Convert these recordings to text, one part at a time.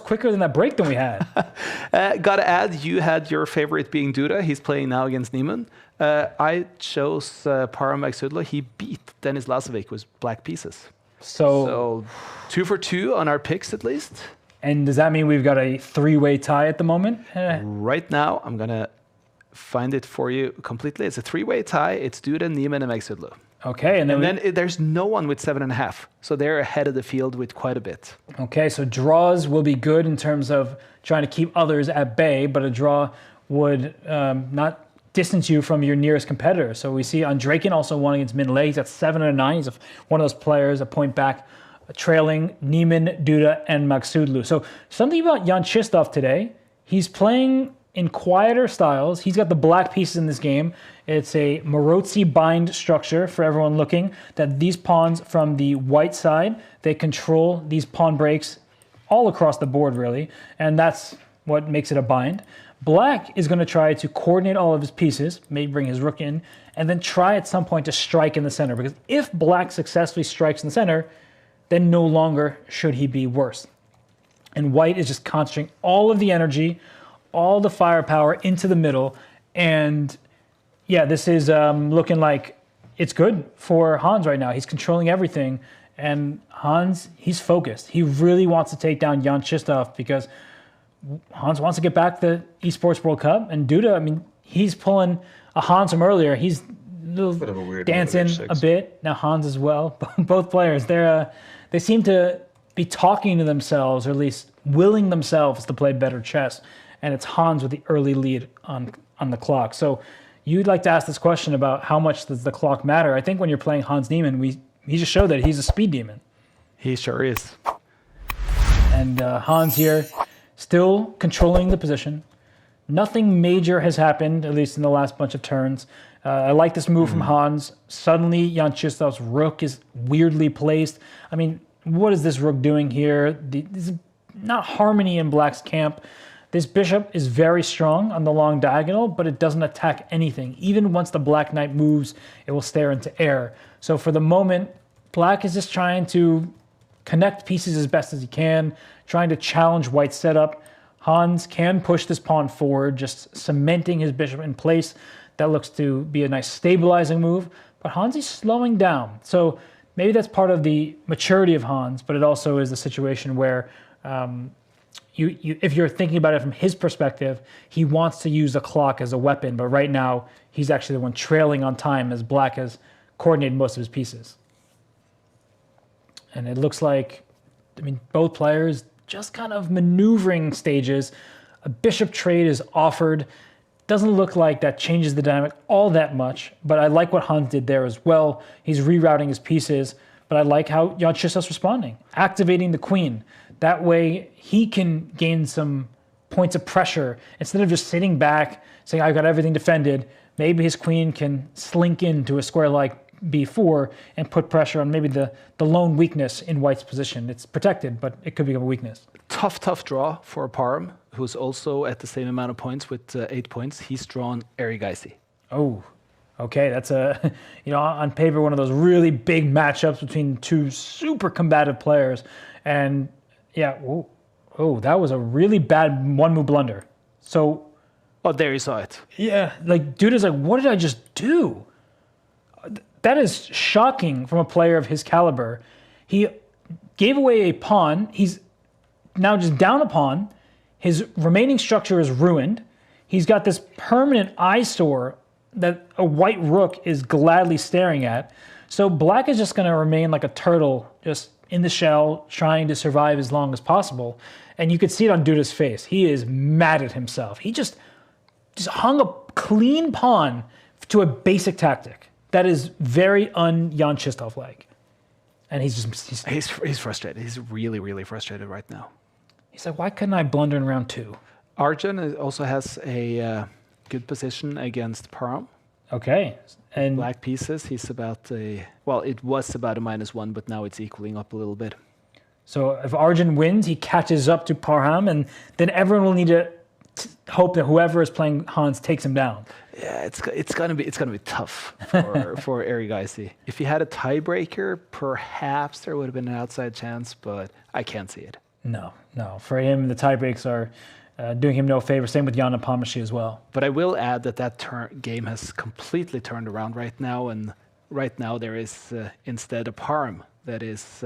quicker than that break than we had. Gotta add, you had your favorite being Duda. He's playing now against Niemann. I chose Parham Magsudla. He beat Denis Lazovic with black pieces. So 2 for 2 on our picks at least. And does that mean we've got a 3-way tie at the moment? Right now, I'm going to find it for you completely. It's a 3-way tie. It's Duda, Niemann, and Magsudla. Okay. And then there's no one with 7.5. So they're ahead of the field with quite a bit. Okay, so draws will be good in terms of trying to keep others at bay, but a draw would not distance you from your nearest competitor. So we see Andrekin also won against Minle. He's at 7-9. He's one of those players, a point back, trailing Niemann, Duda, and Magsudlu. So something about Jan-Krzysztof today, he's playing in quieter styles. He's got the black pieces in this game. It's a Marozzi bind structure for everyone looking, that these pawns from the white side, they control these pawn breaks all across the board, really, and that's what makes it a bind. Black is going to try to coordinate all of his pieces, maybe bring his rook in, and then try at some point to strike in the center, because if black successfully strikes in the center, then no longer should he be worse. And white is just concentrating all of the energy, all the firepower into the middle, and yeah, this is looking like it's good for Hans right now. He's controlling everything, and Hans, he's focused. He really wants to take down Jan-Krzysztof because Hans wants to get back the Esports World Cup, and Duda, I mean, he's pulling a Hans from earlier. He's dancing a bit. Now Hans as well. Both players, they seem to be talking to themselves, or at least willing themselves to play better chess, and it's Hans with the early lead on the clock. So you'd like to ask this question about how much does the clock matter? I think when you're playing Hans Niemann, he just showed that he's a speed demon. He sure is. And Hans here, still controlling the position. Nothing major has happened, at least in the last bunch of turns. I like this move from Hans. Suddenly, Jan-Krzysztof's rook is weirdly placed. I mean, what is this rook doing here? This is not harmony in black's camp. This bishop is very strong on the long diagonal, but it doesn't attack anything. Even once the black knight moves, it will stare into air. So for the moment, black is just trying to connect pieces as best as he can, trying to challenge white's setup. Hans can push this pawn forward, just cementing his bishop in place. That looks to be a nice stabilizing move, but Hans is slowing down. So maybe that's part of the maturity of Hans, but it also is a situation where if you're thinking about it from his perspective, he wants to use the clock as a weapon, but right now he's actually the one trailing on time as black has coordinated most of his pieces. And it looks like, I mean, both players just kind of maneuvering stages. A bishop trade is offered. Doesn't look like that changes the dynamic all that much, but I like what Hans did there as well. He's rerouting his pieces, but I like how Jan-Krzysztof's responding, activating the queen. That way he can gain some points of pressure. Instead of just sitting back saying, I've got everything defended, maybe his queen can slink into a square like b4 and put pressure on maybe the lone weakness in white's position. It's protected, but it could become a weakness. Tough draw for Parham, who's also at the same amount of points with 8 points. He's drawn Erigaisi. Oh, okay. That's on paper, one of those really big matchups between two super combative players. And yeah, that was a really bad one-move blunder. So, oh, there you saw it. Yeah, like Duda's like, what did I just do? That is shocking from a player of his caliber. He gave away a pawn. He's now just down a pawn. His remaining structure is ruined. He's got this permanent eyesore that a white rook is gladly staring at. So black is just going to remain like a turtle, just in the shell, trying to survive as long as possible. And you could see it on Duda's face. He is mad at himself. He just hung a clean pawn to a basic tactic. That is very un-Jan-Krzysztof-like. And he's frustrated. He's really, really frustrated right now. He's like, why couldn't I blunder in round 2? Arjun also has a good position against Parham. Okay. And black pieces, he's about it was about a -1, but now it's equaling up a little bit. So if Arjun wins, he catches up to Parham, and then everyone will need to hope that whoever is playing Hans takes him down. Yeah, it's gonna be tough for Erigaisi. If he had a tiebreaker, perhaps there would have been an outside chance, but I can't see it. No. For him, the tiebreaks are doing him no favor. Same with Jan Nepomuceno as well. But I will add that game has completely turned around right now, and right now there is instead a Parham that is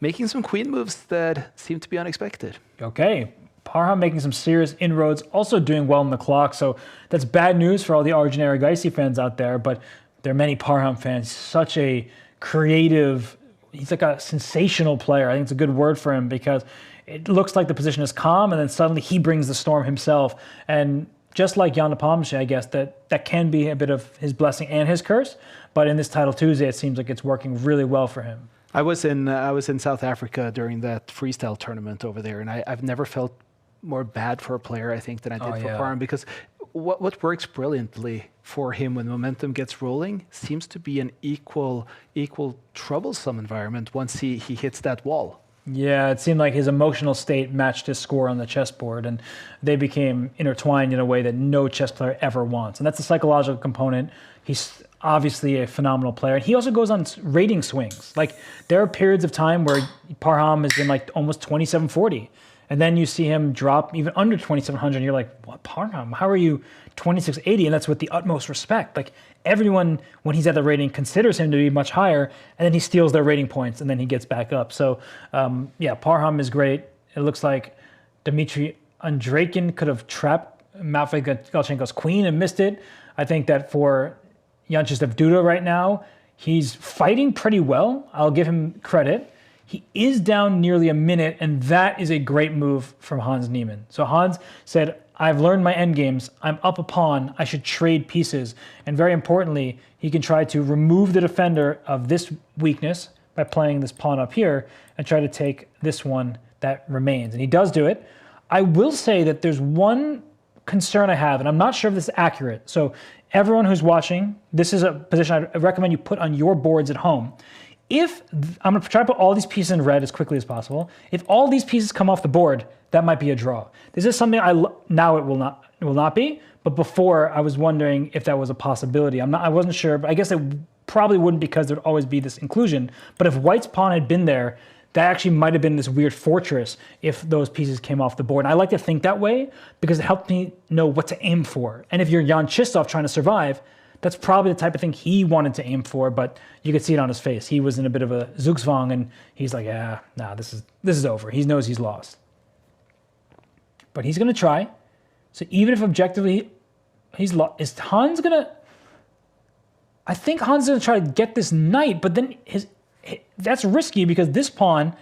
making some queen moves that seem to be unexpected. Okay. Parham making some serious inroads, also doing well in the clock. So that's bad news for all the Arjun Erigaisi fans out there, but there are many Parham fans. Such a creative, he's like a sensational player. I think it's a good word for him because it looks like the position is calm and then suddenly he brings the storm himself. And just like Jan Nepomuceno, I guess, that can be a bit of his blessing and his curse. But in this Titled Tuesday, it seems like it's working really well for him. I was in South Africa during that freestyle tournament over there, and I've never felt more bad for a player, I think, than I did for Parham, because what works brilliantly for him when momentum gets rolling seems to be an equal troublesome environment once he hits that wall. Yeah, it seemed like his emotional state matched his score on the chessboard, and they became intertwined in a way that no chess player ever wants. And that's the psychological component. He's obviously a phenomenal player. And he also goes on rating swings. Like, there are periods of time where Parham has been like almost 2740. And then you see him drop even under 2,700, and you're like, what, Parham? How are you 2,680? And that's with the utmost respect. Like, everyone, when he's at the rating, considers him to be much higher, and then he steals their rating points, and then he gets back up. So, Parham is great. It looks like Dmitry Andreikin could have trapped Matvei Galchenko's queen and missed it. I think that for Jan-Krzysztof Duda right now, he's fighting pretty well. I'll give him credit. He is down nearly a minute, and that is a great move from Hans Niemann. So Hans said, I've learned my endgames. I'm up a pawn. I should trade pieces. And very importantly, he can try to remove the defender of this weakness by playing this pawn up here and try to take this one that remains. And he does do it. I will say that there's one concern I have, and I'm not sure if this is accurate. So everyone who's watching, this is a position I recommend you put on your boards at home. I'm going to try to put all these pieces in red as quickly as possible. If all these pieces come off the board, that might be a draw. This is something now it will not be, but before I was wondering if that was a possibility. I wasn't sure, but I guess it probably wouldn't because there'd always be this inclusion. But if White's pawn had been there, that actually might have been this weird fortress if those pieces came off the board. And I like to think that way because it helped me know what to aim for. And if you're Jan-Krzysztof trying to survive, that's probably the type of thing he wanted to aim for, but you could see it on his face. He was in a bit of a zugzwang, and he's like, this is over. He knows he's lost. But he's going to try. So even if objectively he's lost, is Hans going to... I think Hans is going to try to get this knight, but then that's risky because this pawn,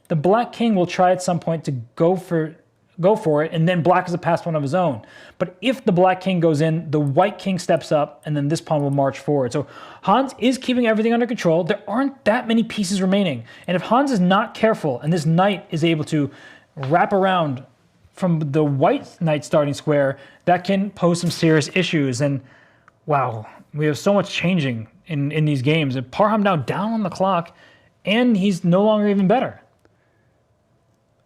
the black king will try at some point to go for it, and then black has a pass pawn of his own. But if the black king goes in, the white king steps up, and then this pawn will march forward. So Hans is keeping everything under control. There aren't that many pieces remaining. And if Hans is not careful, and this knight is able to wrap around from the white knight starting square, that can pose some serious issues. And wow, we have so much changing in these games. And Parham now down on the clock, and he's no longer even better.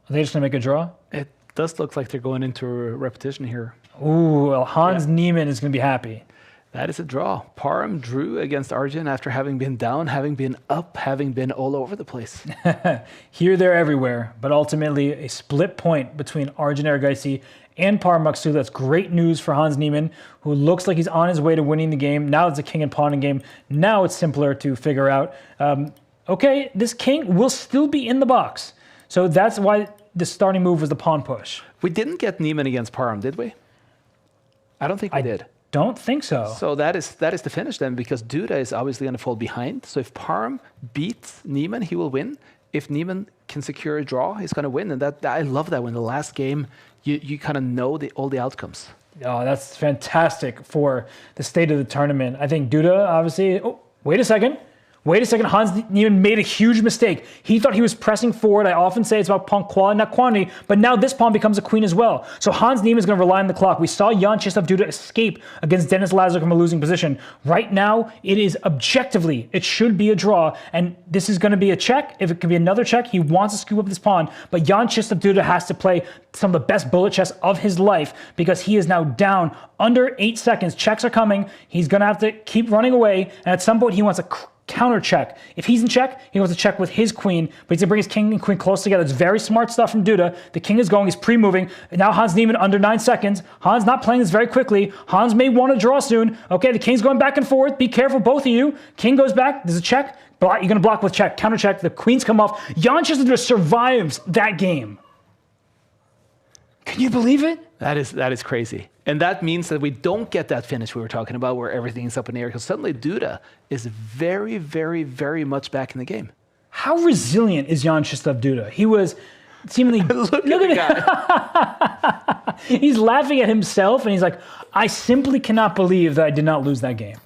Are they just going to make a draw? It does look like they're going into a repetition here. Ooh, well, Hans Niemann is going to be happy. That is a draw. Parham drew against Arjun after having been down, having been up, having been all over the place. Here, there, everywhere. But ultimately, a split point between Arjun Erigaisi and Parham Maksutlu. That's great news for Hans Niemann, who looks like he's on his way to winning the game. Now it's a king and pawn game. Now it's simpler to figure out. Okay, this king will still be in the box. So that's why the starting move was the pawn push. We didn't get Niemann against Parham, did we? I don't think we did. Don't think so. So that is the finish then, because Duda is obviously going to fall behind. So if Parham beats Niemann, he will win. If Niemann can secure a draw, he's going to win. And I love that when the last game, you kind of know all the outcomes. Oh, that's fantastic for the state of the tournament. I think Duda, obviously... Oh, wait a second. Hans Niemann made a huge mistake. He thought he was pressing forward. I often say it's about pawn quality, not quantity, but now this pawn becomes a queen as well. So Hans Niemann is going to rely on the clock. We saw Jan-Krzysztof Duda escape against Denis Lazarev from a losing position. Right now, it is objectively, it should be a draw, and this is going to be a check. If it could be another check, he wants to scoop up this pawn, but Jan-Krzysztof Duda has to play some of the best bullet chess of his life because he is now down under 8 seconds. Checks are coming. He's going to have to keep running away, and at some point, he wants to counter check. If he's in check, he goes to check with his queen, but he's gonna bring his king and queen close together. It's very smart stuff from Duda. The king is going, he's pre-moving. Now Hans Niemann under 9 seconds. Hans not playing this very quickly. Hans may want to draw soon. Okay, the king's going back and forth. Be careful, both of you. King goes back, there's a check. You're gonna block with check, counter check. The queens come off. Jan-Krzysztof survives that game. Can you believe it? That is crazy. And that means that we don't get that finish we were talking about where everything's up in the air, because suddenly Duda is very, very, very much back in the game. How resilient is Jan-Krzysztof Duda? He was seemingly... look at the guy. He's laughing at himself, and he's like, I simply cannot believe that I did not lose that game.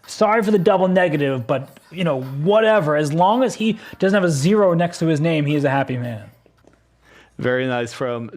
Sorry for the double negative, but, you know, whatever. As long as he doesn't have a 0 next to his name, he is a happy man. Very nice from